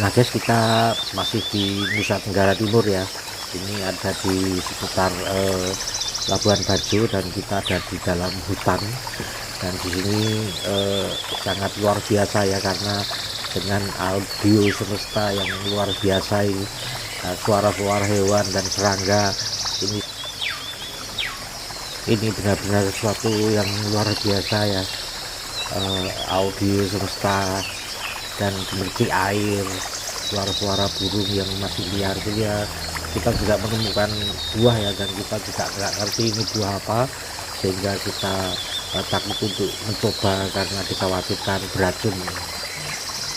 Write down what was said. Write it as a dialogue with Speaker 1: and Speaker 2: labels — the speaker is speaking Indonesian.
Speaker 1: Nah guys, kita masih di Nusa Tenggara Timur ya. Ini ada di sekitar Labuan Bajo dan kita ada di dalam hutan. Dan di sini sangat luar biasa ya, karena dengan audio semesta yang luar biasa ini, suara-suara hewan dan serangga ini benar-benar sesuatu yang luar biasa ya. Audio semesta dan gemercik air, suara-suara burung yang masih liar itu ya. Kita juga menemukan buah ya, dan kita juga nggak ngerti ini buah apa, sehingga kita takut untuk mencoba karena dikhawatirkan beracun.